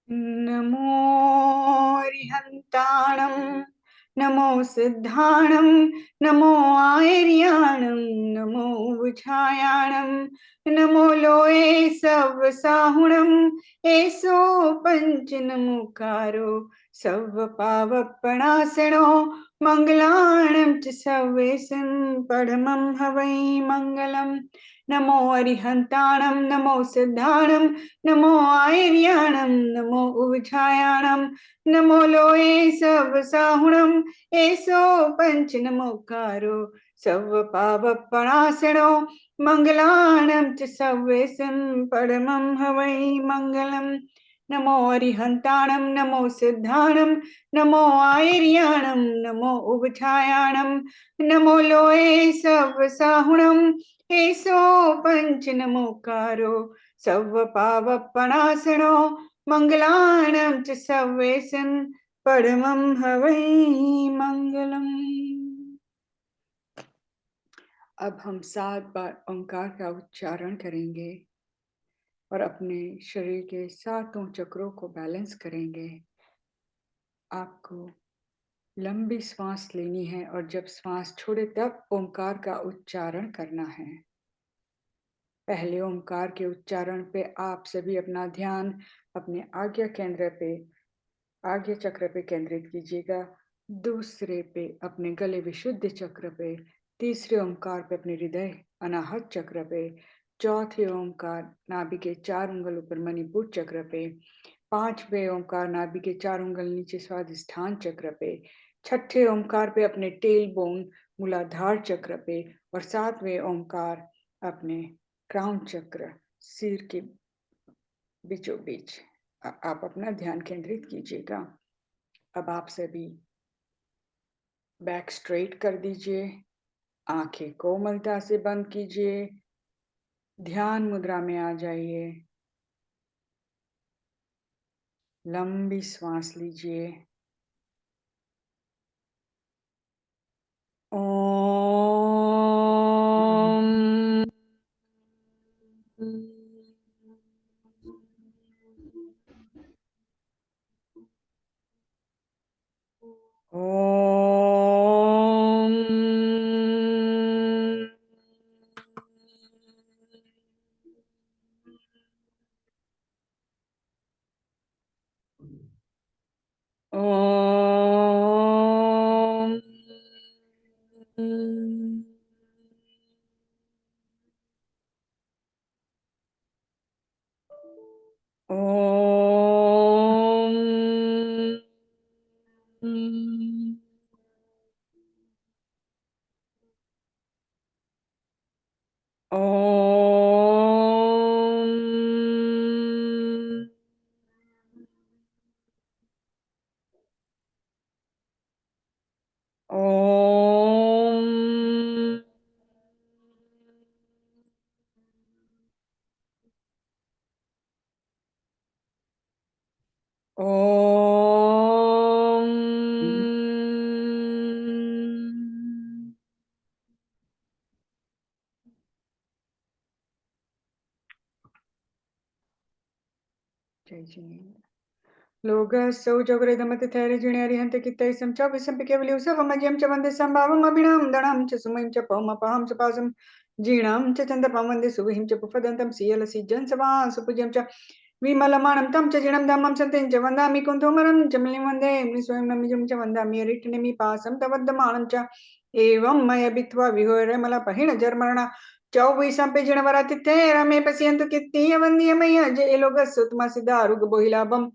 नमो रिहन्ताणं नमो सिद्धाणं नमो आयर्याणं नमो बुझायाणं नमो लोये सवसाहुणं एसो पंच नमुकारो सव पावपणासनो मंगलाणं च सवेसं परमं हवै मंगलम् नमो अरिहन्ताणं नमो सिद्धाणं नमो आयर्याणं नमो उज्झायाणं नमो लोये सवसाहुणं एसो पंच नमोकारो सव पावपणासनो मंगलाणं च सवेसं परमं हवै मंगलम् नमो अरिहन्ताणं नमो सिद्धाणं नमो आयर्याणं नमो उज्झायाणं नमो लोये सवसाहुणं एसो पंच नमोकारो सव पावपणासनो मंगलाणं च सवेसं परमं हवै मंगलम्। अब हम 7 बार ओंकार का उच्चारण करेंगे और अपने शरीर के 7 चक्रों को बैलेंस करेंगे। आपको लंबी श्वास लेनी है और जब श्वास छोड़े तब ओंकार का उच्चारण करना है। पहले ओंकार के उच्चारण पे आप सभी अपना ध्यान अपने आज्ञा केंद्र पे, आज्ञा चक्र पे केंद्रित कीजिएगा। दूसरे पे अपने गले विशुद्ध चक्र पे, तीसरे ओंकार पे अपने हृदय अनाहत चक्र पे, चौथे ओंकार नाभि के 4 उंगल ऊपर मणिपुर चक्र पे, पांचवें ओंकार नाभि के 4 उंगल नीचे स्वादिष्ठान चक्र पे, छठे ओंकार पे अपने टेल बोन मूलाधार चक्र पे और सातवें ओंकार अपने क्राउन चक्र सिर के बीचों बीच आप अपना ध्यान केंद्रित कीजिएगा। अब आप सभी बैक स्ट्रेट कर दीजिए, आंखें कोमलता से बंद कीजिए, ध्यान मुद्रा में आ जाइए, लंबी श्वास लीजिए। ओम ओम ओम ओम ओम ओम ओम जय जिनेन्द्र। लोगस्सौ जगृदमतिथैर्जिणेरिहन्ति कित्तैः च विसम्पिकेवल्यौ सवमज्यं च वन्दे सम्भावम् अभिनां दणं च सुमयं च पौमपहं च पासं जीर्णं च चन्दपं वन्दे सुविहिं च पुफदन्तं सीयलसिज्जं स वासुपूज्यं च विमलमाणं तं च जीर्णं धम्मं सन्तिं च वन्दामि कुन्थोमरं च मिलिं वन्दे स्वयं नमिजं च वन्दामि हरिष्ठिनिमि पासं तवद्दमानं च एवं मय भित्त्वा विहोरमलपहिणजर्मणा चौवीसंपे जिणवरातिथ्ये रमे पश्यन्तु कित्तीय वन्दीय मय्य जय लोगस्सुतमा सिद्धारुग बोहिलाभम्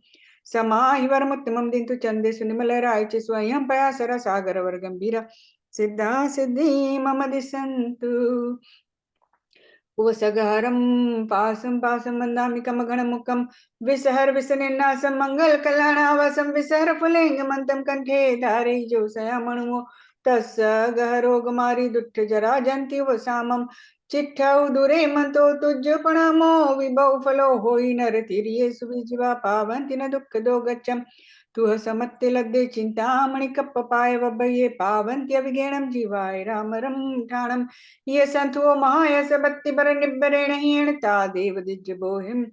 समाहिवरमुत्तमं दिन्तु चन्देषु निमलराय च स्वयं पयासर सागरवर गम्भीर सिद्धा सिद्धि मम दिशन्तु उपसगहरं पासं पासं वन्दामि कमगणमुखं विसहर विसनिन्नासं मङ्गलकल्याणावसं विसहर फुलेङ्गमन्तं कण्ठे धारे जोषयामणुमो तस्य गहरोगमारि दुष्ट जरा जन्ति वसामं चिट्ठौ दूरे मंतो तुज्जपणामो विभौ फलो होई नरतिर्ये सुविजीवा पावन्ति न दुःख दो गच्छम् तुह समत्ते लद्दे चिंतामणि कप्पपाय वब्बये पावन्ति अविगेणं जीवाय राम रम ठाणम् ये संतो महायस बत्ति बर निब्बरेण हीण ता देव दिज्ज बोहिम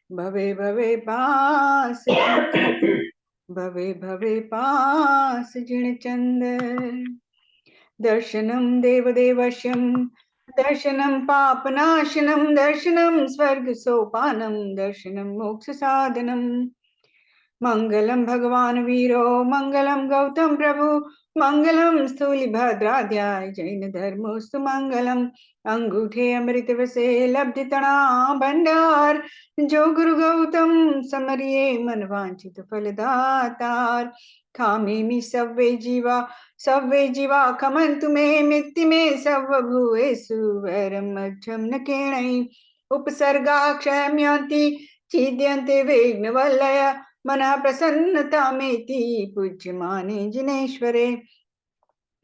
भवे भवे पास जिन चंद, भवे भवे पास जिन चंद। दर्शनम देवदेवश्यम, दर्शनम पापनाशनम, दर्शनम स्वर्ग सोपानम, दर्शनम मोक्ष साधनम। मंगलम भगवान वीरो, मंगलम गौतम प्रभु, मंगलम स्थूलिभद्राध्याय जैन धर्मोस्तु मंगलम। अंगूठे अमृत वसे लब्धि तणा भंडार, जो गुरु गौतम समरिये मन वांछित फल दातार। खामेमि सव्वे जीवा खमन्तु मे, मित्ति मे सव्व भूयेषु वैरं मध्यं न केणै। उपसर्गा क्षम्यन्ति छिद्यन्ते विघ्नवलय, मनः प्रसन्नतामेति पूज्यमाने जिनेश्वरे।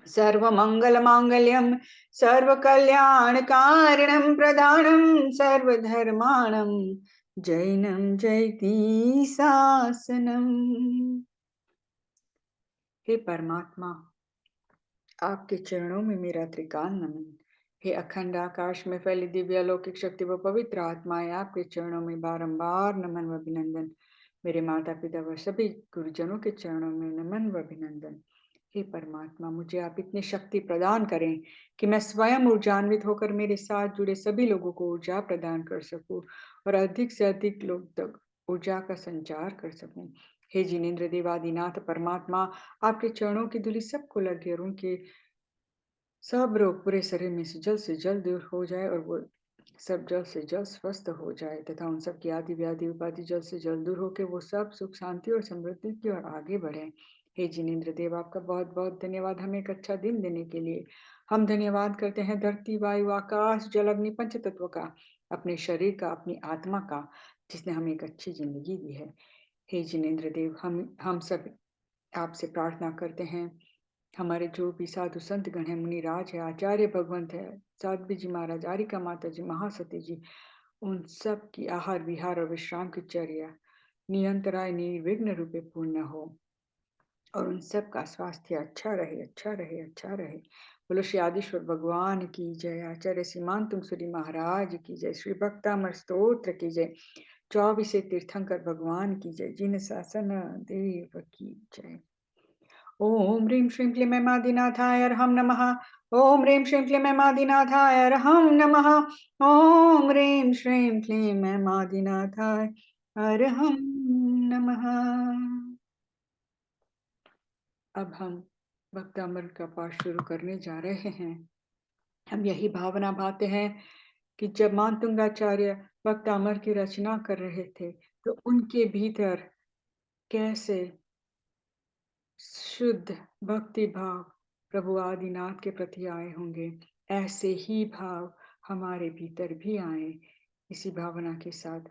सर्वमङ्गलमाङ्गल्यं सर्वकल्याणकारणं प्रदानं सर्वधर्माणं जैनं जयति शासनम्। हे परमात्मा, आपके चरणों में मेरा त्रिकाल नमन। हे अखंड आकाश में फैली दिव्य अलौकिक शक्ति व पवित्र आत्माएं, आपके चरणों में बारंबार नमन व अभिनंदन। मेरे माता पिता व सभी गुरुजनों के चरणों में नमन व अभिनंदन। हे परमात्मा, मुझे आप इतनी शक्ति प्रदान करें कि मैं स्वयं ऊर्जान्वित होकर मेरे साथ जुड़े सभी लोगों को ऊर्जा प्रदान कर सकूं और अधिक से अधिक लोग तक ऊर्जा का संचार कर सकूं। हे जिनेन्द्र देवादिनाथ परमात्मा, आपके चरणों की धूलि सबको लगे और उनके सब रोग पूरे शरीर में से जल्द दूर हो जाए और वो सब जल्द से जल्द स्वस्थ हो जाए तथा उन सब की आदि व्याधि उपाधि जल्द से जल्द दूर होकर वो सब सुख शांति और समृद्धि की ओर आगे बढ़े। हे जिनेन्द्र देव, आपका बहुत बहुत धन्यवाद हमें एक अच्छा दिन देने के लिए। हम धन्यवाद करते हैं धरती वायु आकाश जल अग्नि पंच तत्व का, अपने शरीर का, अपनी आत्मा का, जिसने हमें एक अच्छी जिंदगी दी है। हे जिनेन्द्र देव, हम सब आपसे प्रार्थना करते हैं, हमारे जो भी साधु संत गण हैं, मुनिराज है, आचार्य भगवंत है, साध्वी जी महाराज, आरिका माता जी, महासती जी, उन सब की आहार विहार और विश्राम की चर्या नियंतराय निर्विघ्न रूपे पूर्ण हो और उन सब का स्वास्थ्य अच्छा रहे, अच्छा रहे, अच्छा रहे। बोलो श्री आदिश्वर भगवान की जय, आचार्य सीमान तुंगसुरी महाराज की जय, श्री भक्तामर स्तोत्र की जय, 24 तीर्थंकर भगवान की जय, जिन शासन देव की जय। ओम ह्रीं श्रीं क्लीं ऐं आदिनाथाय अर्हं नमः। ओम ह्रीं श्रीं क्लीं ऐं आदिनाथाय अर्हं नमः। ओम ह्रीं श्रीं क्लीं ऐं आदिनाथाय अर्हं नमः। अब हम भक्तामृत का पाठ शुरू करने जा रहे हैं। हम यही भावना भाते हैं कि जब मानतुंगाचार्य भक्तामृत की रचना कर रहे थे तो उनके भीतर कैसे शुद्ध भक्ति भाव प्रभु आदिनाथ के प्रति आए होंगे, ऐसे ही भाव हमारे भीतर भी आए। इसी भावना के साथ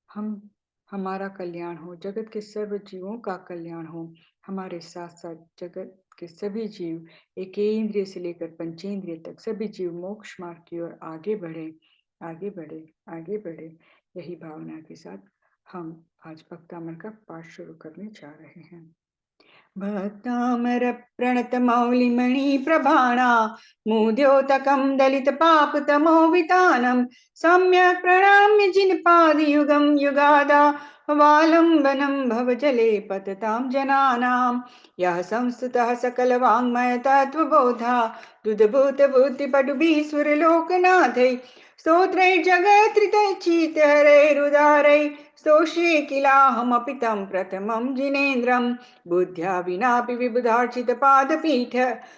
हम हमारा कल्याण हो, जगत के सर्व जीवों का कल्याण हो, हमारे साथ साथ जगत के सभी जीव एकेंद्रिय से लेकर पंचेंद्रिय तक सभी जीव मोक्ष मार्ग की ओर आगे बढ़े, आगे बढ़े, आगे बढ़े। यही भावना के साथ हम आज भक्तामृत का पाठ शुरू करने जा रहे हैं। भक्तामर प्रणतमौलिमणि प्रभाणा मुद्योतकं दलितपापतमोवितानं सम्यक् प्रणम्य जिनपादयुगं युगादा वालम्बनं भवजले पततां जनानां। यः संस्तुतः सकलवाङ्मय तत्त्वबोधा दुधभूतबुद्धिपटुभिः सुरलोकनाथैः स्तोत्रैर्जगत्रितचित्तहरैरुदारैः स्तोष्ये किलाहमपि तं प्रथमं जिनेन्द्रम्। बुद्ध्या विनापि विबुधार्चितपादपीठ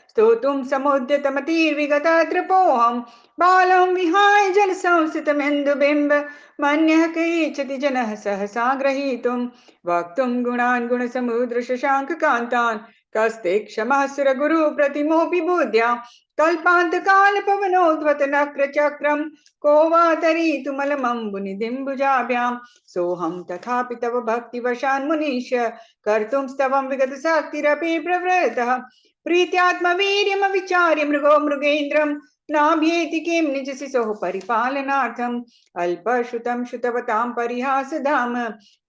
स्तोतुं समुद्यतमतिर्विगतत्रपोऽहं बालं विहाय जलसंस्थितमिन्दुबिम्ब मन्यः कैच्छति जनः सहसा ग्रहीतुं वक्तुं गुणान् गुणसमुद्रशशाङ्ककान्तान् कस्ते क्षमः सुरगुरु प्रतिमोऽपि बुद्ध्या कल्पान्तकालपवनोद्वत नक्रचक्रं को वा तरीतुमलमम्बुनिदिम्बुजाभ्यां सोऽहं तथापि तव भक्तिवशान्मुनीश कर्तुं स्तवं विगतशक्तिरपि प्रवृत्तः प्रीत्यात्मवीर्यमविचार्य मृगो मृगेन्द्रं नाभ्येति किं निजशिशोः परिपालनार्थम् अल्पश्रुतं श्रुतवतां परिहासधाम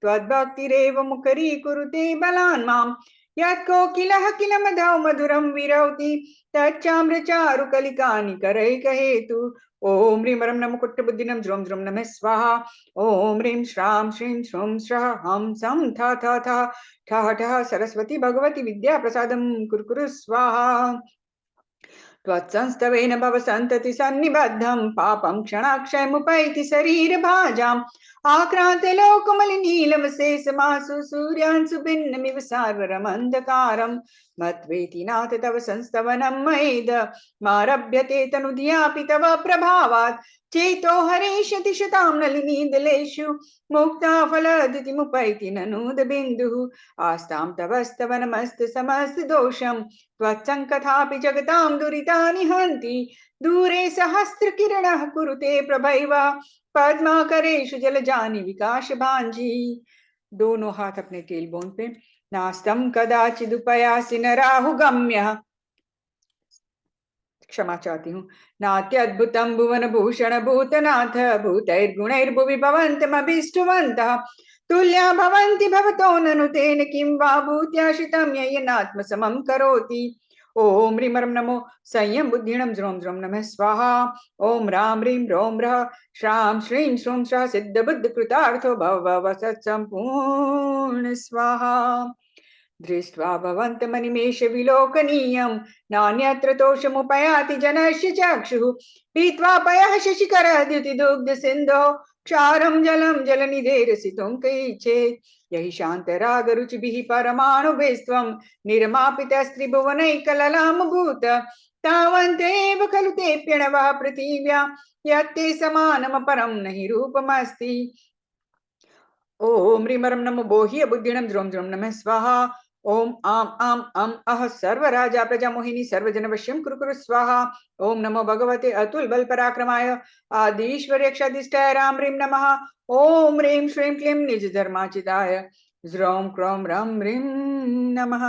त्वद्भक्तिरेव मुखरीकुरुते बलान् माम् यत्कोकिलः किल मधौ मधुरं विरौति तच्चाम्रचारुकलिकानिकरैकहेतु ओम ह्रीं वरं नमो कुट्टबुद्धिनं ज्रों ज्रों नमः स्वाहा। ओम ह्रीं श्रां श्रीं श्रूं श्रः हं सं थ थ थ ठः ठः सरस्वती भगवती विद्या प्रसादं कुरु कुरु स्वाहा। त्वत्संस्तवेन भव सन्तति सन्निबद्धं पापं क्षणाक्षयमुपैति शरीरभाजाम् आक्रान्ते लोकमलिनीलमशेषमासु सूर्यान्सु भिन्नमिव सार्वरमन्धकारम् मत्वेति नाथ तव संस्तवनं मयेद मारभ्यते तनुधियापि तव प्रभावात् चेतो हरेष्यति शतां नलिनीदलेषु मुक्ता फलदितिमुपैति ननूद बिन्दुः आस्तां तवस्तवनमस्त समस्त दोषम् त्वत्सङ्कथापि जगतां दुरितानि हन्ति दूरे सहस्रकिरणः कुरुते प्रभैव पद्माकरेषु जलजानि विकाश भांजी। दोनों हाथ अपने टेलबोन पे। नास्तं कदाचिदुपयासि न राहुगम्यः, क्षमा चाहती हूँ। नात्यद्भुतं भुवन भूषण भूतनाथ भूतैर्गुणैर्भुवि भवन्तमभीष्टवन्तः तुल्या भवन्ति भवतो ननु तेन किं वा भूत्याश्रितं ययनात्मसमं करोति। ओम ह्रीं वरं नमो संयम बुद्धिणं ज्रों ज्रों नमः स्वाहा। ओम रां ह्रीं रों ह्रः श्रां श्रीं श्रूं श्रः सिद्ध बुद्ध कृतार्थो भव सत्सम्पूर्ण स्वाहा। दृष्ट्वा भवन्तमनिमेष विलोकनीयं नान्यत्र तोषमुपयाति जनस्य चक्षुः पीत्वा पयः शशिकरः द्युतिदुग्ध सिन्धोः क्षारं जलं जलनिधेरसितुं कैचेत् यहि शान्तरागरुचिभिः परमाणुभिस्त्वं निर्मापितस्त्रिभुवनैकललामभूत तावन्तेव खलु ते प्रणवः पृथिव्या यत्ते समानमपरं नहि रूपमस्ति। ओम ह्रीं वरं नमो बोह्य बुद्धिणं ज्रों ज्रों नमः स्वाहा। ओम आम आम अम अह सर्वराजा प्रजा मोहिनी सर्वजनवश्यं कुरु कुरु स्वाहा। ओम नमो भगवते अतुल बल पराक्रमाय आदिश्वर्यक्षाधिष्ठाय राम ह्रीं नमः। ओम ह्रीं श्रीं क्लीं निज धर्माचिताय ज्रौं क्रौं रं ह्रीं नमः।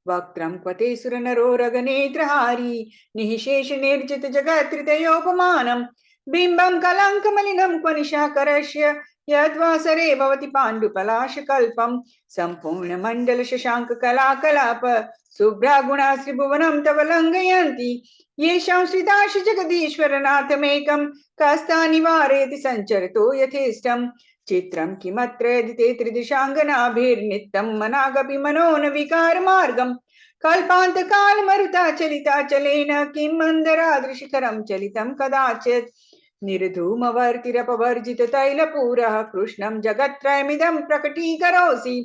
वक्त्रं क्वते सुरनरो रगनेत्रहारी निःशेष निर्जित जगत्त्रितयोपमानं बिम्बं कलङ्कमलिनं क्वनिशाकरस्य यद्वासरे भवति पाण्डुपलाशकल्पं सम्पूर्णमण्डल शशाङ्ककलाकलाप शुभ्रागुणाश्रिभुवनं तव लङ्घयन्ति येषां श्रिताश जगदीश्वरनाथमेकं कस्तानिवारयति सञ्चरतो यथेष्टं चित्रं किमत्र यदि ते त्रिदिशाङ्गनाभिर्नित्यं मनागपि मनो न विकारमार्गं कल्पान्तकालमरुता चलिता चलेन किं मन्दरादृशिखरं चलितं कदाचित् निर्धूमवर्तिरपवर्जित तैलपूरः कृष्णं जगत्त्रयमिदं प्रकटीकरोसि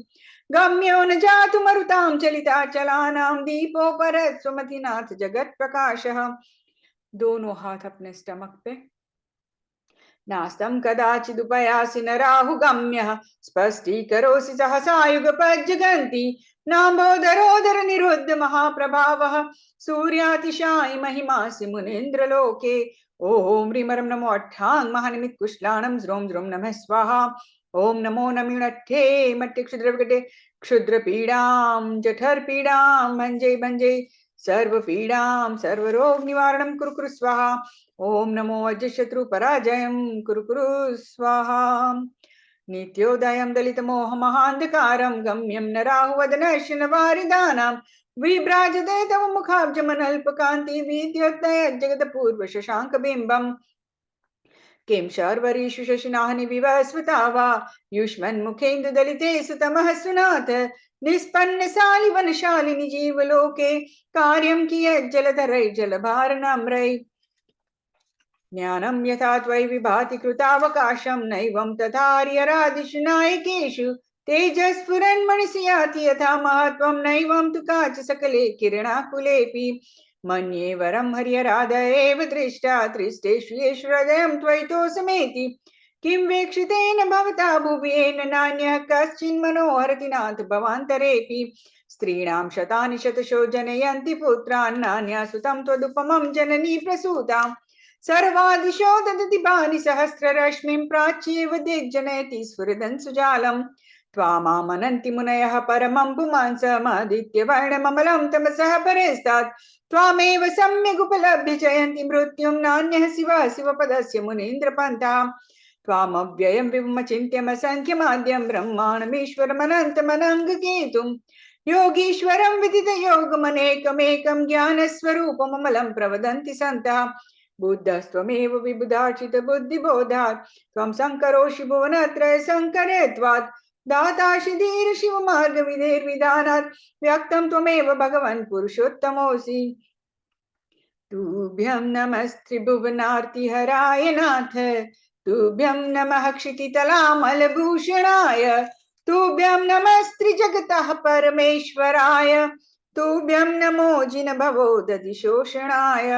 गम्यो न जातु मरुतां चलिताचलानां दीपोपरस्वमतिनाथ जगत प्रकाशः। दोनों हाथ अपने स्टमक पे। नास्तं कदाचिदुपयासि न राहुगम्यः स्पष्टीकरोसि सहसायुगपज्जगन्ति नाम्भोदरोदर निरुद्ध महाप्रभावः सूर्यातिशायि महिमासि मुनीन्द्रलोके। ओम ह्रीं वरं नमो अट्ठांग महानिमित कुशलाणं ज्रों ज्रों नमः स्वाहा। ओम नमो नमिणट्ठे मट्टे क्षुद्रविकटे क्षुद्र पीडां जठर पीडां भंजे भंजे सर्व पीडां सर्वरोग निवारणं कुरु कुरु स्वाहा। ओम नमो अजशत्रु पराजयं कुरु कुरु स्वाहा। नित्योदयं दलितमोहमहान्धकारं गम्यं न राहुवदनस्य न वारिदानां विभ्राजते तव मुखाब्जमनल्पकान्ति विद्योत्तय जगत्पूर्व शशाङ्कबिम्बम् किं शर्वरीषु शशिनाहनि विवस्वता वा युष्मन्मुखेन्दुदलिते सुतमः सुनाथ निष्पन्नशालिवनशालिनि जीवलोके कार्यं कियज्जलधरैर्जलभारनाम्रै ज्ञानं यथा त्वयि विभाति कृतावकाशं नैवं तथार्यरादिषु नायकेषु तेजस्फुरन्मणिसि याति यथा महत्त्वं नैवं तु काच सकले किरणाकुलेऽपि मन्ये वरं हर्यराध एव दृष्टा दृष्टेषु येषु हृदयं त्वयितोऽसमेति किं वीक्षितेन भवता भुवि येन नान्यः कश्चिन्मनोहरति नाथ भवान्तरेऽपि स्त्रीणां शतानि शतशो जनयन्ति पुत्रान् नान्या सुतं त्वदुपमं जननी प्रसूताम् सर्वादिशो ददति बाणि सहस्ररश्मिं प्राच्येव दिग्जनयति स्फुरदन् सुजालम् त्वामामनन्ति मुनयः परमं पुमांसमादित्यवर्णममलं तमसः परेस्तात् त्वामेव सम्यगुपलभ्य जयन्ति मृत्युं नान्यः शिवः शिवपदस्य मुनीन्द्रपन्था त्वामव्ययं विमचिन्त्यमसङ्ख्यमाद्यं ब्रह्माण्डमीश्वरमनन्तमनङ्गकेतुं योगीश्वरं विदितयोगमनेकमेकं ज्ञानस्वरूपममलं प्रवदन्ति सन्तः बुद्धस्त्वमेव विबुधार्चित बुद्धिबोधात् त्वं संकरोषि भुवनत्रय संकरत्वात् दातासि धीर शिव मार्ग विधेर्विधानात् व्यक्तं त्वमेव भगवन् पुरुषोत्तमोऽसि। तुभ्यं नमस्त्रिभुवनार्तिहराय नाथ तुभ्यं नमः क्षितितलामलभूषणाय तुभ्यं नमस्त्रिजगतः परमेश्वराय तुभ्यं नमो जिनभवोदधिशोषणाय।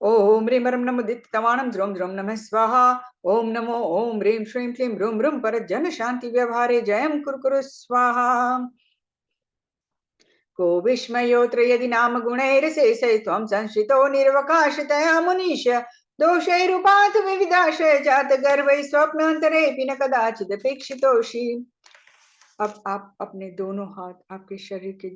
ओम ह्रीं परं नमो दित्तवाणं द्रों द्रों नमः स्वाहा। ओम नमो ओम ह्रीं श्रीं क्लीं रूं रूं परज्जन शांति व्यवहारे जयं कुरु कुरु स्वाहा। को विस्मयोऽत्र यदि नाम गुणैरशेषै त्वं संश्रितो निर्वकाशतया मुनीश दोषैरुपात विविधाशय जात गर्भै स्वप्नान्तरेऽपि न कदाचिदपेक्षितोषि। अब आप अपने दोनों हाथ आपके शरीर के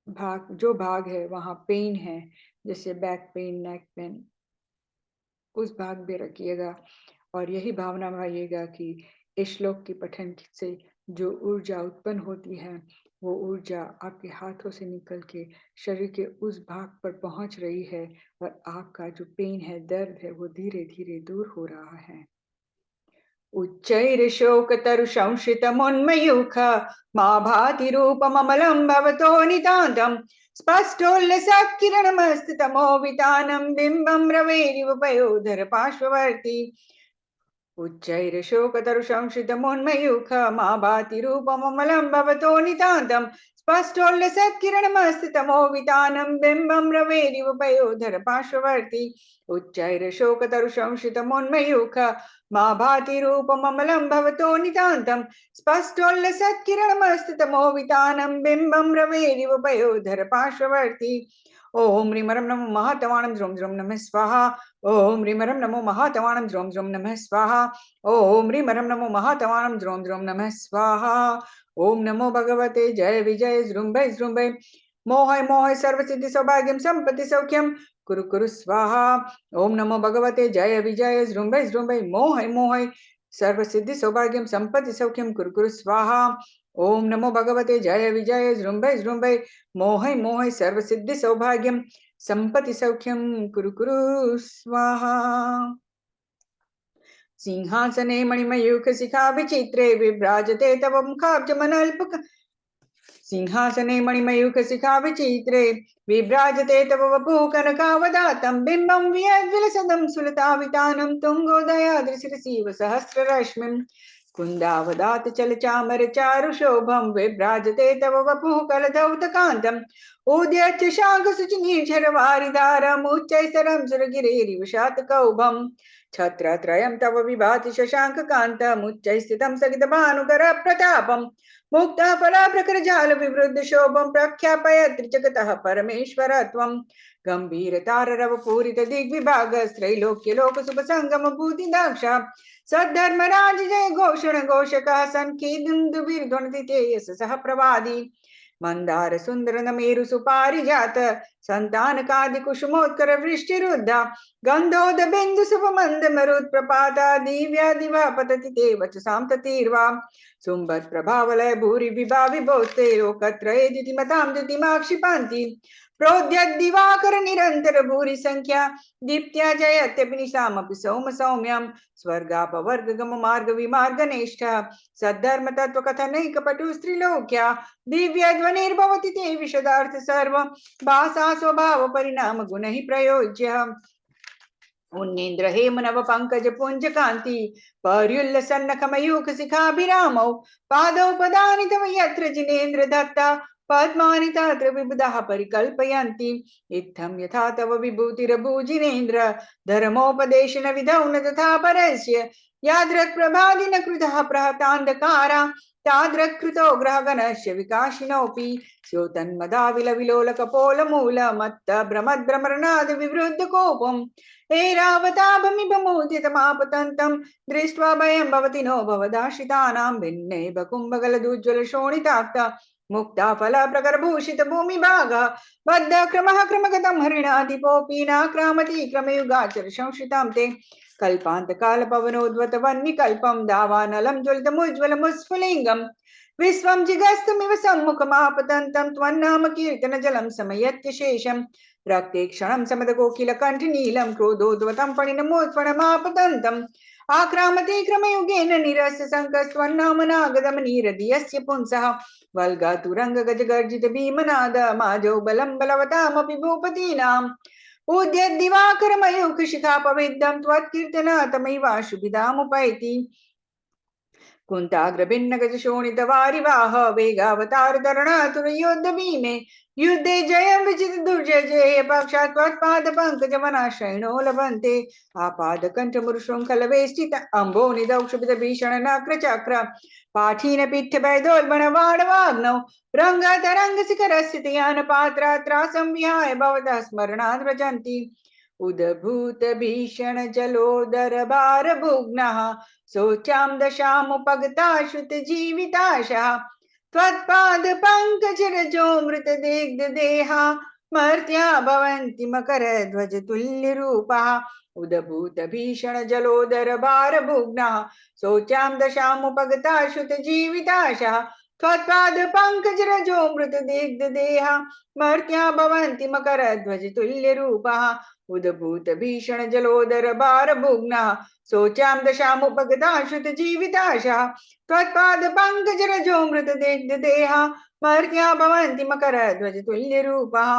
भाग जो भाग है वहां पेन है, जैसे बैक पेन, नेक पेन, उस भाग में रखिएगा और यही भावना भाइएगा कि इस श्लोक के पठन से जो ऊर्जा उत्पन्न होती है वो ऊर्जा आपके हाथों से निकल के शरीर के उस भाग पर पहुंच रही है और आपका जो पेन है, दर्द है, वो धीरे धीरे दूर हो रहा है। उच्चैर्शोकतरुशंसितमुन्मयूख मा भाति रूपममलं भवतो नितान्तम् स्पष्टोल्लसत्किरणमस्ततमोवितानं बिम्बं रवेरिव पयोधर पार्श्ववर्ती। उच्चैर्शोकतरुशंसितमुन्मयूख मा भाति रूपममलं भवतो नितान्तम् स्पष्टोल्लसत्किरणमस्ततमोवितानं बिम्बं रवेरिव पयोधर पार्श्ववर्ती। उच्चैर्शोकतरुशंसितमुन्मयूख मा भाति रूपममलं भवतो नितान्तं स्पष्टोल्लसत्किरणमस्ततमोवितानं बिम्बं रवेरिव पयोधर पार्श्ववर्ती। ओम ह्रीं परं नमो महातवाणं द्रों द्रों नमः स्वाहा। ओम ह्रीं परं नमो महातवाणं द्रों द्रों नमः स्वाहा। ओम ह्रीं परं नमो महातवाणं द्रों द्रों नमः स्वाहा। ओम नमो भगवते जय विजय जृंभय जृंभय मोहय मोहय सर्वसिद्धि सौभाग्यं संपत्ति सौख्यं कुरु कुरु स्वाहा। ओम नमो भगवते जय विजय जृंभय जृंभय मोहय मोहय सर्वसिद्धि सौभाग्यं संपत्ति सौख्यं कुरु कुरु स्वाहा। ओम नमो भगवते जय विजय जृंभय जृंभय मोहय मोहय सर्वसिद्धि सौभाग्यं संपत्ति सौख्यं कुरु कुरु स्वाहा। सिंहासने मणिमयूख शिखा विचित्रे विभ्राजते तव मुखाब्जमनल्पक सिंहासने मणिमयूख शिखा विचित्रे विभ्राजते तव वपुः कनकावदातं बिम्बं वियद्विलसदं सुलतावितानं तुङ्गोदयाद्रिशिरसीव सहस्ररश्मिं कुन्दावदात चलचामर चारुशोभं विभ्राजते तव वपुः कलधौतकान्तम् उद्यच्च शाङ्खसुचिनीर्झरवारिधारम् उच्चैस्तरं सुरगिरेरिव शातकौभम् छत्रत्रयं तव विभाति शशाङ्ककान्तमुच्चैस्थितं सगितभानुकरप्रतापम् मुक्ताफलाप्रकरजाल विवृद्ध शोभं प्रख्यापयत् त्रिजगतः परमेश्वर त्वं गंभीरताररव पूरित दिग्विभाग त्रैलोक्यलोक शुभसंगम भूतिदाक्ष सद्धर्मराज जय घोषण घोषकः संकीर्तुन्दुभिर्ध्वनिति ते यश सह प्रवादी मंदार सुंदर नमेरु सुपारिजात संतानकादि कुसुमोत्कर वृष्टिरुद्धा गंधोद बिंदु शुभ मंद मरुत् प्रपाता दिव्या दिवा पतति ते वचसां ततीर्वा सुंबत प्रभावलय भूरि विभा विभोस्ते लोकत्रये द्युतिमतां द्युतिमाक्षिपान्ति प्रोद्यद् दिवाकर निरंतर भूरि संख्या दीप्त्या जयत्यपि निशामपि सौम सौम्यं स्वर्गापवर्गगम मार्ग विमार्ग निष्ठ सद्धर्म तत्व कथनैक पटु स्त्रीलोक्या दिव्य ध्वनिर्भवति ते विशदार्थ सर्व भाषा स्वभाव परिणाम गुण ही प्रयोज्य उन्नीन्द्र हेम नव पंकज पुंज कांति पर्युल्ल सन्नख मयूख शिखाभिरामौ पादौ पदानि तव यत्र जिनेन्द्र दत्ता पद्मानि तत्र विबुधाः परिकल्पयन्ति इत्थं यथा तव विभूतिरभूजिनेन्द्र धर्मोपदेशन विधौ न तथा परस्य यादृक् प्रभादिन कृतः प्रहतान्धकारा तादृक् कृतो ग्रहगणस्य विकाशिनोऽपि स्योतन्मदाविलविलोलकपोलमूल मत्त भ्रमद्भ्रमरनाद विवृद्ध कोपम् एरावताभमिभमोदितमापतन्तं दृष्ट्वा भयं भवति नो भवदाश्रितानां भिन्ने बकुम्भगलदुज्ज्वल शोणिताक्त मुक्ता फल प्रकरभूषित भूमिभागः बद्ध क्रमः क्रमगतं हरिणाधिपोऽपि नाक्रामति क्रमयुगाचर संश्रितां ते कल्पान्तकाल पवनोद्वत वह्निकल्पं दावानलं ज्वलितमुज्ज्वलमुस्फुलिङ्गम् विश्वं जिगस्तमिव सम्मुखमापतन्तं त्वन्नाम कीर्तन जलं समयत्य शेषम् रक्ते क्षणं समदकोकिलकण्ठनीलं क्रोधोद्वतं फणिनमोत्फणमापतन्तम् आक्रामते क्रमयुगेन निरस्य पुंसः वल्गातुरङ्गगजगर्जित भीमनाद माजौ बलं बलवतामपि भूपतीनाम् उद्यद्दिवाकरमयूखशिखापविद्धं त्वत्कीर्तनातमैवाशुभिधामुपैति कुन्ताग्रभिन्नगजशोणितवारिवाह वेगावतारतरुणातुरयोद्धभीमे युद्धे जयं विजित दुर्जय जय पक्षात् त्वत्पादपङ्कजमनाशयणो लभन्ते आपादकण्ठमुरुशृङ्खलवेष्टित अम्बो निदौक्षुभितभीषण नक्रचक्र पाठीन पित्थभयदोल्बणवाडवाग्नौ रङ्गतरङ्गशिखरस्य पात्रात्रासं विहाय भवतः स्मरणात् व्रजन्ति उदभूत भीषण जलोदर भार भुग्नः शोचां दशामुपगताश्रुत जीविताशः त्वत्पाद पंकज रजो मृत दिग्ध देहा मर्त्या भवन्ति मकर ध्वज तुल्य रूपः उदभूत भीषण जलोदर भार भुग्नः शोचां दशामुपगताश्रुत जीविताशः त्वत्पाद पंकज रजो मृत दिग्ध देहा मर्त्या भवन्ति मकर ध्वज तुल्य रूपः उदभूत भीषण जलोदर भार भुग्नः शोचां दशामुपगताश्रुत जीविताशः त्वत्पाद पंकज रजो मृत देहा मर्त्या भवन्ति मकर ध्वज तुल्य रूपः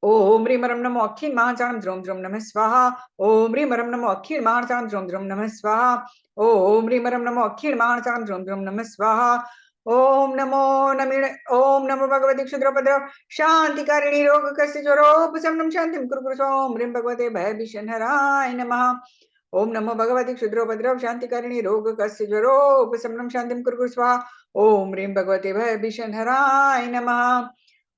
ओम ह्रीं रं नमो अखिल महाचाणं द्रों द्रों नमः स्वाहा ओम ह्रीं रं नमो अखिल महाचाणं द्रों द्रों नमः स्वाहा ओम ह्रीं रं नमो अखिल महाचाणं द्रों द्रों नमः स्वाहा ओम नमो भगवते क्षुद्रपद्र शांतिकारिणी रोगकस्य ज्वरोपशमनं शांतिं कुरु ओम ह्रीं भगवते भयभीषणहराय नमः ओम नमो भगवते क्षुद्रोपद्रव शांतिकारिणी रोगकस्य ज्वरोपशमनं शांतिं कुरु स्वाहा ओम ह्रीं भगवते भयभीषणहराय नमः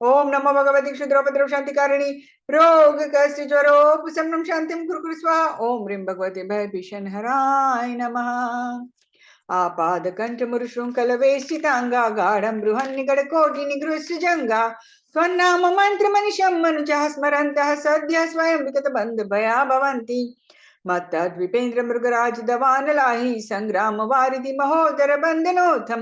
ओम नमो भगवते क्षुद्रोपद्रव शांतिकारिणी रोगकस्य ज्वरोपशमनं शांतिं कुरु स्वाहा ओम ह्रीं भगवते भयभीषणहराय नमः आपादकण्ठमुरुशृङ्खलवेष्टिताङ्गा गाढं बृहन्निगडकोटिनिगृह्यजङ्गा त्वन्नाम मन्त्रमनिशं मनुजः स्मरन्तः सद्यः स्वयं विगतबन्धभया भवन्ति मत्तद्विपेन्द्रमृगराज दवानलाहि सङ्ग्राम वारिधि महोदर बन्धनोऽथं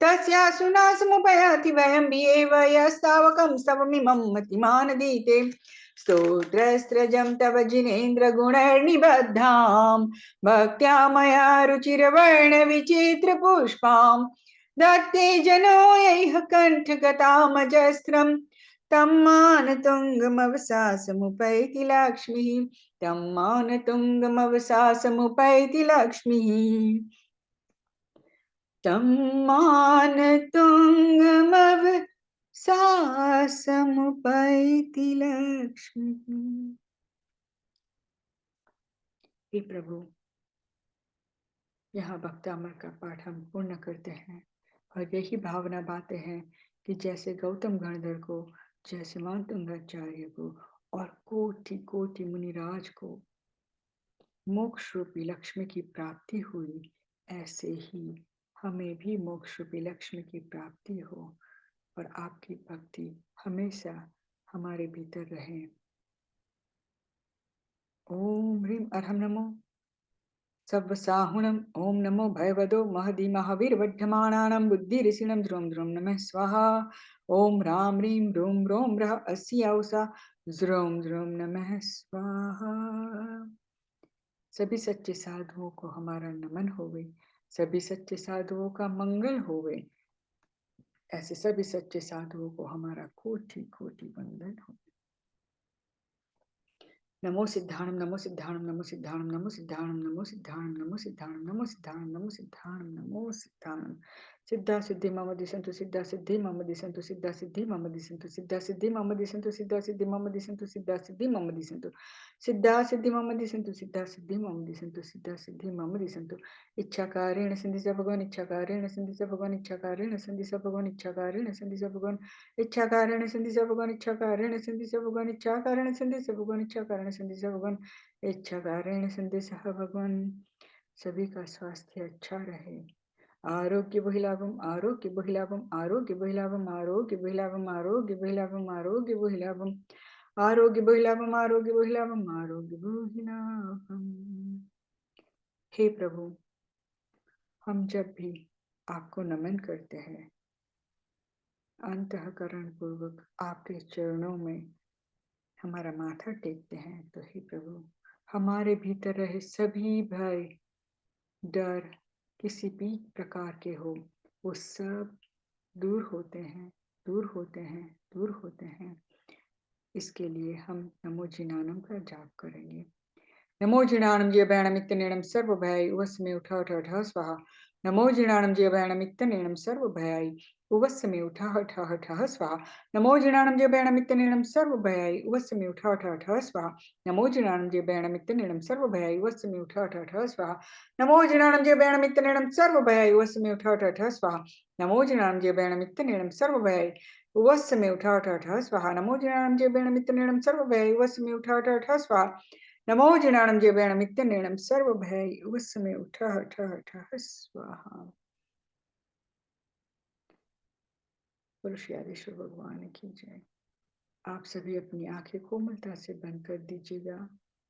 तस्यासु नाशमुपयाति वयं एव यस्तावकं स्तवमिमं मतिमानदीते स्तोत्रस्त्रजं तव जिनेन्द्रगुणैर्निबद्धां भक्त्या मया रुचिरवर्णविचित्रपुष्पां दत्ते जनो यैः कण्ठगतामजस्रं तं मानतुङ्गमवसासमुपैति लक्ष्मीः तं मानतुङ्गमवसासमुपैति लक्ष्मीः तं मानतुङ्गमवसासमुपैति लक्ष्मीः। हे प्रभु, यहाँ भक्तामर का पाठ हम पूर्ण करते हैं और यही भावना बातें हैं कि जैसे गौतम गणधर को, जैसे मातुंगाचार्य को और कोटि कोटि मुनिराज को मोक्ष रूपी लक्ष्मी की प्राप्ति हुई, ऐसे ही हमें भी मोक्ष रूपी लक्ष्मी की प्राप्ति हो और आपकी भक्ति हमेशा हमारे भीतर रहे। ओम ह्रीं अर्हं नमो सव्वसाहुणम् ओम नमो भयवदो महदी महावीरवड्ढमानानां बुद्धिरिषिणं ध्रुवं ध्रुवं नमः स्वाहा ओम राम ह्रीं रूं रों रः अस्याउसा ध्रुवं ध्रुवं नमः स्वाहा। सभी सच्चे साधुओं को हमारा नमन होवे, सभी सच्चे साधुओं का मंगल होवे, ऐसे सभी सच्चे साधुओं को हमारा कोटि कोटि वंदन हो। नमो सिद्धाणम नमो सिद्धाणम नमो सिद्धाणम नमो सिद्धाणम नमो सिद्धाणम नमो सिद्धाणम नमो सिद्धाणम नमो सिद्धाणम नमो सिद्धाणम सिद्धा सिद्धि मम दिसन्तु सिद्धा सिद्धि मम दिसन्तु सिद्धा सिद्धि मम दिसन्तु सिद्धा सिद्धि मम दिसन्तु सिद्धा सिद्धि मम दिसन्तु सिद्धा सिद्धि मम दिसन्तु सिद्धा सिद्धि मम दिसन्तु सिद्धा सिद्धि मम दिसन्तु सिद्धा सिद्धि मम दिसन्तु इच्छाकारेण सिद्धि स भगवान इच्छाकारेण सिद्धि स भगवान इच्छाकारेण सिद्धि स भगवान इच्छाकारेण सिद्धि स भगवान इच्छाकारेण सिद्धि स भगवान इच्छाकारेण सिद्धि स भगवान इच्छाकारेण सिद्धि स भगवान इच्छाकारेण सिद्धि स भगवान इच्छाकारेण सिद्धि स भगवान। सभी का स्वास्थ्य अच्छा रहे, आरोग्य बहिलाभम आरोग्य बहिलाभम आरोग्य बहिलाभम आरोग्य बहिलाभम आरोग्य बहिलाभम आरोग्य बहिलाभम आरोग्य बहिलाभम आरोग्य बहिलाभम आरोग्य बहिलाभम। हे प्रभु, हम जब भी आपको नमन करते हैं, अंतःकरण पूर्वक आपके चरणों में हमारा माथा टेकते हैं तो हे प्रभु, हमारे भीतर रहे सभी भय, डर, किसी भी प्रकार के हो, वो सब दूर होते हैं, दूर होते हैं, दूर होते हैं। इसके लिए हम नमो जिनानम का जाप करेंगे। नमो जिनाणं जयभयाणमित्यनेणं सर्वभयाय उवस्मे उठा उठा उठा स्वाहा। नमो जिनाणं जयभयाणमित्यनेणं सर्वभयाय उवस्मे उठा उठा उठा स्वाहा। नमो जिनाणं जयभयाणमित्यनेणं सर्वभयाय उवस्मे उठा उठा उठा स्वाहा। नमो जिनाणं जयभयाणमित्यनेणं सर्वभयाय उवस्मे उठा उठा उठा स्वाहा। नमो जिनाणं जयभयाणमित्यनेणं सर्वभयाय उवस्मे उठा उठा उठा स्वाहा। नमो जिनाणं जयभयाणमित्यनेणं सर्वभयाय उवस्मे उठा उठा उठा स्वाहा। नमो जिनाणं जयभयाणमित्यनेणं सर्वभयाय उवस्मे उठा उठा उठा स्वाहा। नमो जिनाणं जयभयाणमित्यनेणं सर्वभयाय उवस्मे उठा उठा उठा स्वाहा। पुरुषयादेश्वर भगवान की जय। आप सभी अपनी आंखें कोमलता से बंद कर दीजिएगा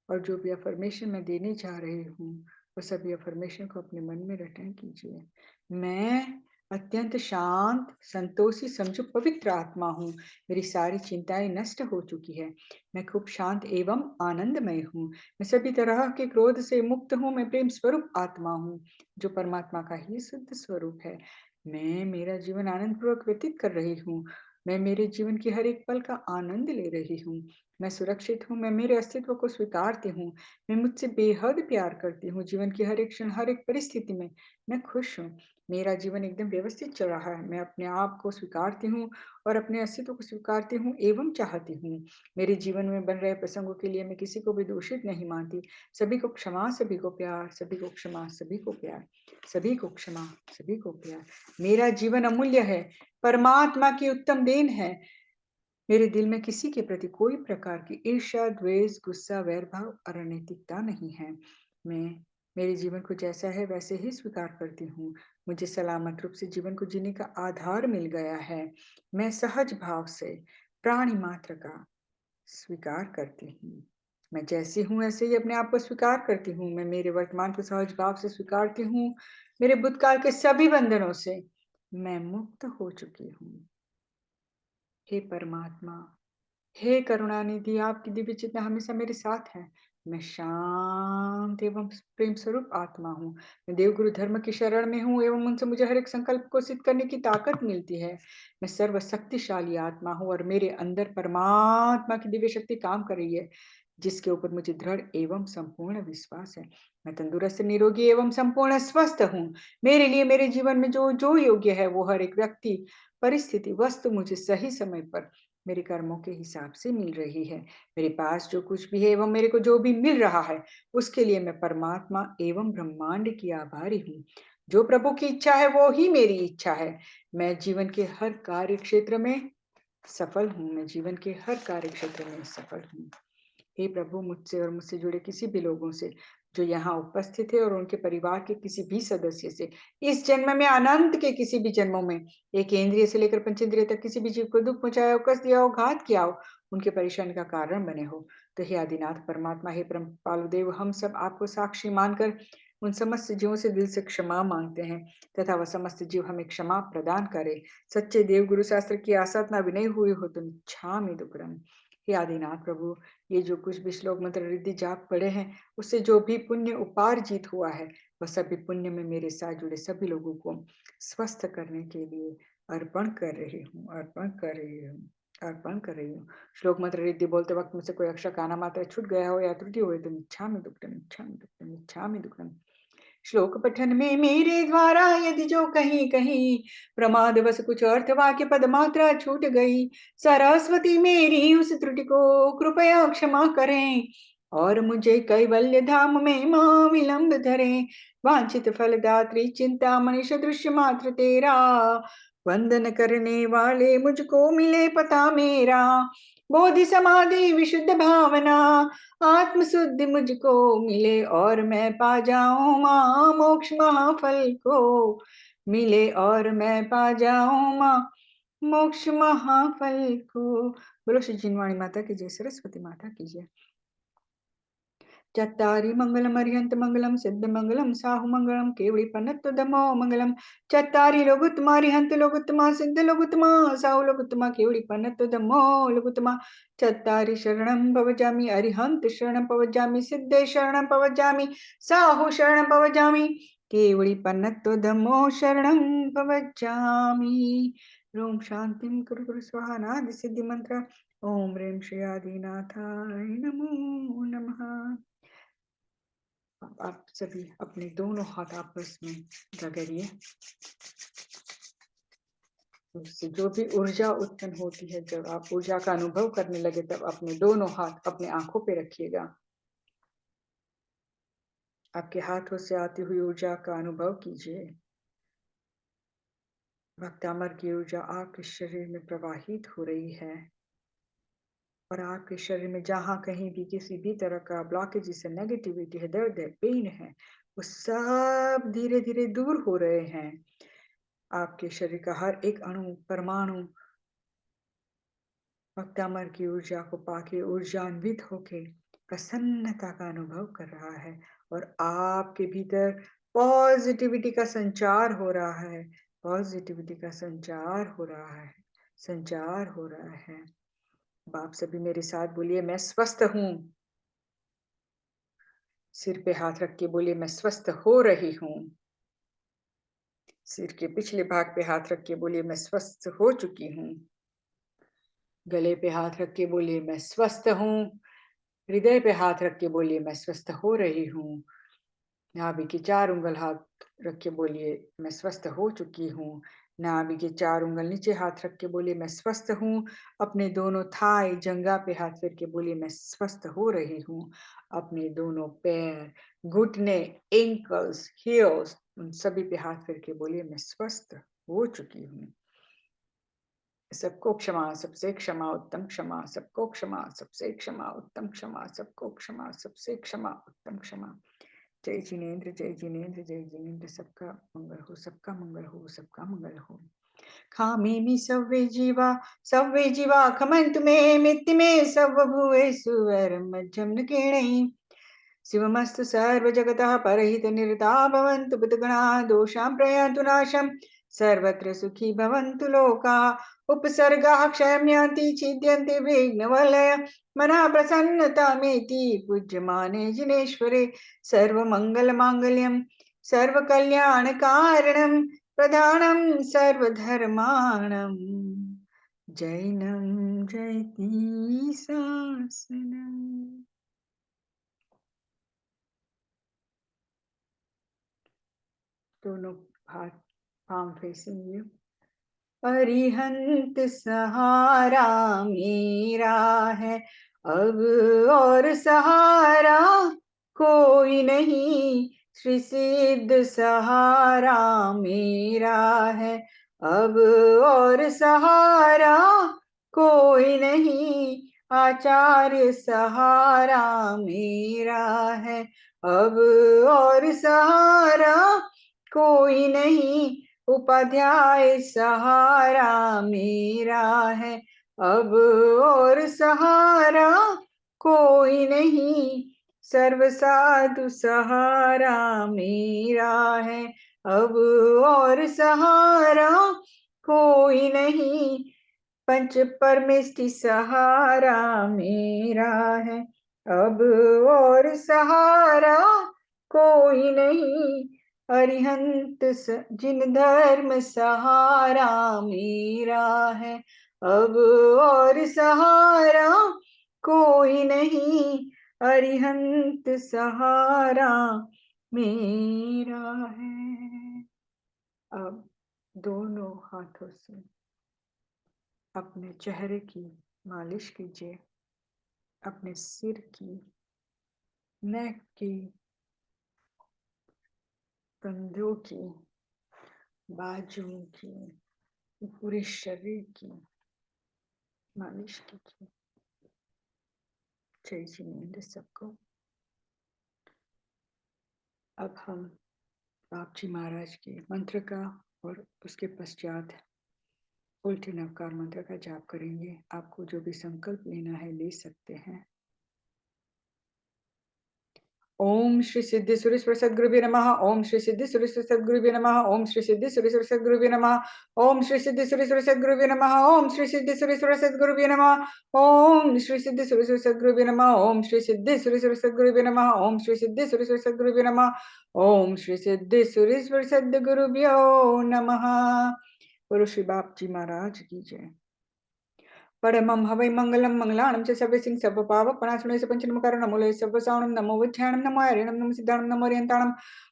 और जो भी अफर्मेशन मैं देने जा रही हूँ वो सभी अफर्मेशन को अपने मन में रिटर्न कीजिए। मैं अत्यंत शांत, संतोषी, समझो पवित्र आत्मा हूँ। मेरी सारी चिंताएं नष्ट हो चुकी है। मैं खूब शांत एवं आनंदमय हूँ। मैं सभी तरह के क्रोध से मुक्त हूँ। मैं प्रेम स्वरूप आत्मा हूँ जो परमात्मा का ही शुद्ध स्वरूप है। मैं मेरा जीवन आनंद पूर्वक व्यतीत कर रही हूँ। मैं मेरे जीवन की हर एक पल का आनंद ले रही हूँ। मैं सुरक्षित हूँ। मैं मेरे अस्तित्व को स्वीकारती हूँ। मैं मुझसे बेहद प्यार करती हूँ। जीवन की हर एक क्षण, हर एक परिस्थिति में मैं खुश हूँ। मेरा जीवन एकदम व्यवस्थित चल रहा है। मैं अपने आप को स्वीकारती हूँ और अपने अस्तित्व को स्वीकारती हूँ एवं चाहती हूँ। मेरे जीवन में बन रहे प्रसंगों के लिए मैं किसी को भी दोषित नहीं मानती। सभी को क्षमा, सभी को प्यार, सभी को क्षमा, सभी को प्यार, सभी को क्षमा, सभी को प्यार। मेरा जीवन अमूल्य है, परमात्मा की उत्तम देन है। मेरे दिल में किसी के प्रति कोई प्रकार की ईर्ष्या, द्वेष, गुस्सा, वैर भाव और अनैतिकता नहीं है। मैं मेरे जीवन को जैसा है वैसे ही स्वीकार करती हूँ। मुझे सलामत रूप से जीवन को जीने का आधार मिल गया है। मैं सहज भाव से प्राणी मात्र का स्वीकार करती हूँ। मैं जैसी हूँ ऐसे ही अपने आप को स्वीकार करती हूँ। मैं मेरे वर्तमान को सहज भाव से स्वीकारती हूँ। मेरे भूतकाल के सभी बंधनों से मैं मुक्त हो चुकी हूँ। हे परमात्मा, हे करुणानिधि, आपकी दिव्य चेतना हमेशा मेरे साथ है। मैं शांत एवं प्रेम स्वरूप आत्मा हूँ। मैं देवगुरु धर्म की शरण में हूँ एवं उनसे मुझे हर एक संकल्प को सिद्ध करने की ताकत मिलती है। मैं सर्वशक्तिशाली आत्मा हूँ और मेरे अंदर परमात्मा की दिव्य शक्ति काम कर रही है, जिसके ऊपर मुझे दृढ़ एवं संपूर्ण विश्वास है। मैं तंदुरुस्त, निरोगी एवं संपूर्ण स्वस्थ हूँ। मेरे लिए मेरे जीवन में जो जो योग्य है वो हर एक व्यक्ति, परिस्थिति, वस्तु मुझे सही समय पर मेरे कर्मों के हिसाब से मिल रही है। मेरे पास जो कुछ भी है एवं मेरे को जो भी मिल रहा है उसके लिए मैं परमात्मा एवं ब्रह्मांड की आभारी हूँ। जो प्रभु की इच्छा है वो ही मेरी इच्छा है। मैं जीवन के हर कार्य क्षेत्र में सफल हूँ। मैं जीवन के हर कार्य क्षेत्र में सफल हूँ। हे प्रभु, मुझसे और मुझसे जुड़े किसी भी लोगों से जो यहाँ उपस्थित है और उनके परिवार के किसी भी सदस्य से इस जन्म में, अनंत के किसी भी जन्मों में, एक इंद्रिय से लेकर पंचेंद्रिय तक किसी भी जीव को दुख पहुंचाया हो, कष्ट दिया हो, घात किया हो, उनके परेशानी का कारण बने हो, तो हे आदिनाथ परमात्मा, हे परम पालुदेव, हम सब आपको साक्षी मानकर उन समस्त जीवों से दिल से क्षमा मांगते हैं तथा वह समस्त जीव हमें क्षमा प्रदान करे। सच्चे देव गुरु शास्त्र की आसाधना विनय हुई हो तुम क्षामि दुक्कडम। हे आदिनाथ प्रभु, ये जो कुछ भी श्लोक मंत्र रिद्धि जाप पढ़े हैं उससे जो भी पुण्य उपार्जित हुआ है वह सभी पुण्य में मेरे साथ जुड़े सभी लोगों को स्वस्थ करने के लिए अर्पण कर रही हूँ, अर्पण कर रही हूँ, अर्पण कर रही हूँ। श्लोक मंत्र रिद्धि बोलते वक्त मुझसे कोई अक्षर काना मात्रा छूट गया हो या त्रुटि हो तो इच्छामि दुक्कडम, इच्छामि दुक्कडम, इच्छामि दुक्कडम। श्लोक पठन में मेरे द्वारा यदि जो कहीं कहीं प्रमादवश कुछ अर्थ वाक्य पद मात्रा छूट गई, सरस्वती मेरी उस त्रुटि को कृपया क्षमा करें और मुझे कैवल्य धाम में मां विलंब धरें। वांछित फलदात्री चिंतामणि सदृश मात्र तेरा, वंदन करने वाले मुझको मिले पता मेरा। बोधि समाधि विशुद्ध भावना आत्म शुद्धि मुझको मिले और मैं पा जाऊं मां मोक्ष महाफल को मिले और मैं पा जाऊं मां मोक्ष महाफल को। बोलो श्री जिनवाणी माता की जय, सरस्वती माता की जय। चत्तारि मंगलम अरिहंत मंगलम सिद्ध मंगलम साहु मंगलम केवड़ी पन्नत धमो मंगलम चत्तारि लोगुत्तमा अरिहंत लोगुत्तमा सिद्ध लोगुत्तमा साहु लोगुत्तमा केवड़ी पन्नत धमो लोगुत्तमा चत्तारि शरणं भवजामि अरिहंत शरणं भवजामि सिद्धे शरणं भवजामि साहु शरणं भवजामि केवड़ी पन्नत धमो शरणं भवजामि। ओम शांतिं कुरु कुरु स्वाहा नाद सिद्धि मंत्र। ओम ह्रीं श्री आदिनाथाय नमो नमः। आप सभी अपने दोनों हाथ आपस में रगड़िए। उससे जो भी ऊर्जा उत्पन्न होती है, जब आप ऊर्जा का अनुभव करने लगे तब अपने दोनों हाथ अपने आंखों पे रखिएगा। आपके हाथों से आती हुई ऊर्जा का अनुभव कीजिए। भक्तामर की ऊर्जा आपके शरीर में प्रवाहित हो रही है और आपके शरीर में जहां कहीं भी किसी भी तरह का ब्लॉकेज है, नेगेटिविटी है, दर्द है, पेन है, वो सब धीरे धीरे दूर हो रहे हैं। आपके शरीर का हर एक अणु परमाणु भक्तामर की ऊर्जा को पाके ऊर्जान्वित होके प्रसन्नता का अनुभव कर रहा है और आपके भीतर पॉजिटिविटी का संचार हो रहा है। पॉजिटिविटी का संचार हो रहा है, संचार हो रहा है। अब आप सभी मेरे साथ बोलिए, मैं स्वस्थ हूँ। सिर पे हाथ रख के बोलिए, मैं स्वस्थ हो रही हूँ। सिर के पिछले भाग पे हाथ रख के बोलिए, मैं स्वस्थ हो चुकी हूँ। गले पे हाथ रख के बोलिए, मैं स्वस्थ हूँ। हृदय पे हाथ रख के बोलिए, मैं स्वस्थ हो रही हूँ। नाभि के 4 उंगल हाथ रख के बोलिए, मैं स्वस्थ हो चुकी हूँ। नाभि के 4 उंगल नीचे हाथ रख के बोलिए, मैं स्वस्थ हूँ। अपने दोनों थाई जंघा पे हाथ फेर के बोलिए, मैं स्वस्थ हो रही हूँ। अपने दोनों पैर, घुटने, एंकल्स, हील्स, उन सभी पे हाथ फेर के बोलिए, मैं स्वस्थ हो चुकी हूँ। सबको क्षमा, सबसे क्षमा, उत्तम क्षमा, सबको क्षमा, सबसे क्षमा, उत्तम क्षमा, सबको क्षमा, सबसे क्षमा, उत्तम क्षमा। जय जिनेन्द्र, जय जिनेन्द्र, जय जिनेन्द्र। सबका मंगल हो, सबका मंगल हो, सबका मंगल हो। खामेमि सव्वे जीवा खमन्तु मे मित्ति मे सर्वभूतेषु वैरमध्यं न किरणै। शिवमस्तु सर्वजगतः परहितनिरता भवन्तु बुधगणा दोषां प्रयान्तु नाशम् सर्वत्र सुखी भवन्तु लोकाः उपसर्गाः क्षयं यान्ति छिद्यन्ति विघ्नवलय मनः प्रसन्नतामेति पूज्यमाने जिनेश्वरे सर्वमङ्गलमाङ्गल्यं सर्वकल्याणकारणं प्रधानं सर्वधर्माणां जैनं जयति शासनम्। दोनों हाथ palm facing you। अरिहंत सहारा मेरा है अब और सहारा कोई नहीं। श्री सिद्ध सहारा मेरा है अब और सहारा कोई नहीं। आचार्य सहारा मेरा है अब और सहारा कोई नहीं। उपाध्याय सहारा मेरा है अब और सहारा कोई नहीं। सर्व साधु सहारा मेरा है अब और सहारा कोई नहीं। पंच परमेष्टि सहारा मेरा है अब और सहारा कोई नहीं। अरिहंत जिन धर्म सहारा मेरा है अब और सहारा कोई नहीं। अरिहंत सहारा मेरा है। अब दोनों हाथों से अपने चेहरे की मालिश कीजिए, अपने सिर की, नेक की, कंधों की, बाजुओं की, पूरे शरीर की मालिश कीजिए। जय जिनेन्द्र सबको। अब हम बाप जी महाराज के मंत्र का और उसके पश्चात उल्टे नवकार मंत्र का जाप करेंगे। आपको जो भी संकल्प लेना है ले सकते हैं। ओम श्री सिद्धि सुरेश्वर सद्गुरुभ्यो नमः। ओम श्री सिद्धि सुरेश्वर सद्गुरुभ्यो नमः। ओम श्री सिद्धि सुरेश्वर सद्गुरुभ्यो नमः। ओम श्री सिद्धि सुरेश्वर सद्गुरुभ्यो नमः। ओम श्री सिद्धि सुरेश्वर सद्गुरुभ्यो नमः। ओम श्री सिद्धि सुरेश्वर सद्गुरुभ्यो नमः। ओम श्री सिद्धि सुरेश्वर सद्गुरुभ्यो नमः। ओम श्री सिद्धि सुरेश्वर सद्गुरुभ्यो नमः। ओम श्री सिद्धि सुरेश्वर सद्गुरुभ्यो नमः। गुरु श्री बाप जी महाराज की जय। परमं हवै मंगलम मंगलाणं च सर्वसिंह सर्वपावपणाशुणे पंचनमकरण नमोले सर्वसावणं नमो विद्याणं नमो हरिणं नमो सिद्धाणं नमो रियन्ताणं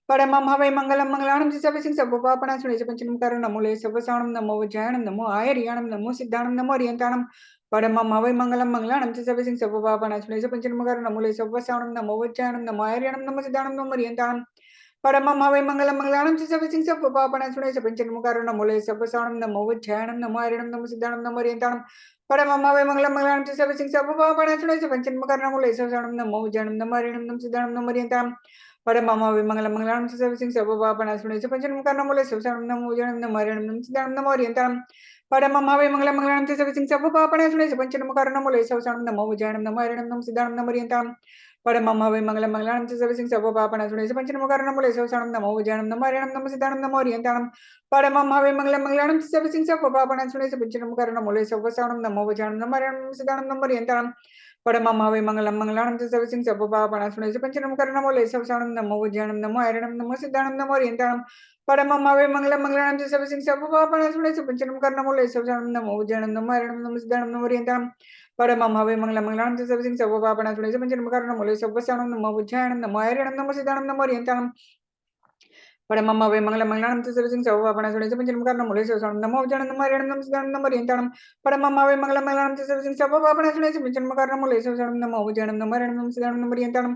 परमं हवै मंगलम मंगलाणं च सर्वसिंह सर्वपावपणाशुणे पंचनमकरण नमोले सर्वसावणं नमो विद्याणं नमो हरियाणं नमो सिद्धाणं नमो रियन्ताणं परमं हवै मंगलम मंगलाणं च सर्वसिंह सर्वपावपणाशुणे पंचनमकरण नमोले सर्वसावणं नमो विद्याणं नमो हरियाणं नमो सिद्धाणं नमो रियन्ताणं परमं हवै मंगलम मंगलाणं च सर्वसिंह सर्वपावपणाशुणे पंचनमकरण नमोले सर्वसावणं नमो विद्याणं नमो हरियाणं नमो सिद्धाणं नमो रियन्ताणं परमम्मावे मंगलम मंगलम च सब सिंह सब पापण सुने से पंचन मकरण मूले सब सणम नमो जनम नम हरिणम नम सिद्धाणम नम रियंताम परमम्मावे मंगलम मंगलम च सब सिंह सब पापण सुने से पंचन मकरण मूले सब सणम नमो जनम नम हरिणम नम सिद्धाणम नम रियंताम परमम्मावे मंगलम मंगलम च सब सिंह सब पापण सुने से पंचन मकरण मूले सब सणम नमो जनम नम हरिणम नम सिद्धाणम नम रियंताम परमम्मावे मंगलम मंगलम च सब सिंह सब पापण सुने से पंचन मकरण मूले सब सणम नमो जनम नम हरिणम नम सिद्धाणम नम रियंताम परमं हवे मंगलम मंगलाणं सब सिंह सब पापण सुने सब पंचनम करण मूले सब साणं नमो वजाणं नम हरिणं सिद्धाणं नम रियंताणं परमं हवे मंगलम मंगलाणं सब सिंह सब पापण सुने सब पंचनम करण मूले सब साणं नमो वजाणं नम हरिणं नम सिद्धाणं नम रियंताणं परमं हवे मंगलम मंगलाणं सब सिंह सब पापण सुने सब पंचनम करण मूले सब साणं नमो वजाणं नम हरिणं नम सिद्धाणं नम रियंताणं परमं हवे मंगलम मंगलाणं सब सिंह सब पापण सुने सब पंचनम करण मूले सब साणं नमो वजाणं नम हरिणं नम सिद्धाणं नम रियंताणं परमम्मा वे मंगलम मंगलाणं च सर्वसिंह सर्वपापण सुने पंचनम करण मूले सब साणं नमो वजाणं नम हरिणं नम सिद्धाणं नम रियंताणं परमम्मा वे मंगलम मंगलाणं च सर्वसिंह सर्वपापण सुने पंचनम करण मूले सब साणं नमो वजाणं नम हरिणं नम सिद्धाणं नम रियंताणं परमम्मा वे मंगलम मंगलाणं च सर्वसिंह सर्वपापण सुने पंचनम करण मूले सब साणं नमो वजाणं नम हरिणं नम सिद्धाणं नम रियंताणं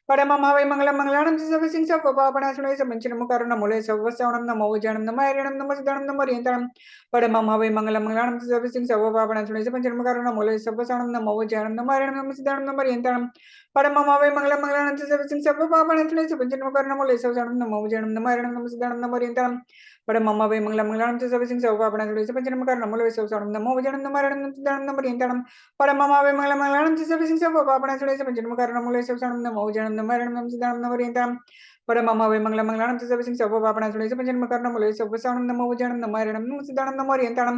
परमम्मा वे मंगलम मंगलाणं च सर्वसिंह सर्वपापण सुने पंचनम करण मूले सब साणं नमो वजाणं नम हरिणं नम सिद्धाणं नम रियंताणं परमं हवे मंगलम मंगलाणं च सर्वसिंह सर्वपापण सुने पंचनम करण मूले सब साणं नमो वजाणं नम हरिणं नम सिद्धाणं नम रियंताणं परमं हवे मंगलम मंगलाणं च सर्वसिंह सर्वपापण सुने पंचनम करण मूले सब साणं नमो वजाणं नम हरिणं नम सिद्धाणं नम रियंताणं परमं हवे मंगलम मंगलाणं च सर्वसिंह सर्वपापण सुने पंचनम करण मूले सब साणं नमो वजाणं नम हरिणं नम सिद्धाणं नम रियंताणं परमं हवे मंगलम मंगलाणं च सर्वसिंह सर्वपापण सुने पंचनम करण मूले सब साणं नमो वजाणं नम हरिणं नम सिद्धाणं नम रियंताणं परमं हवे मंगलम मंगलाणं च सर्वसिंह सर्वपापण सुने पंचनम करण मूले सब साणं नमो वजाणं नम हरिणं नम सिद्धाणं नम रियंताणं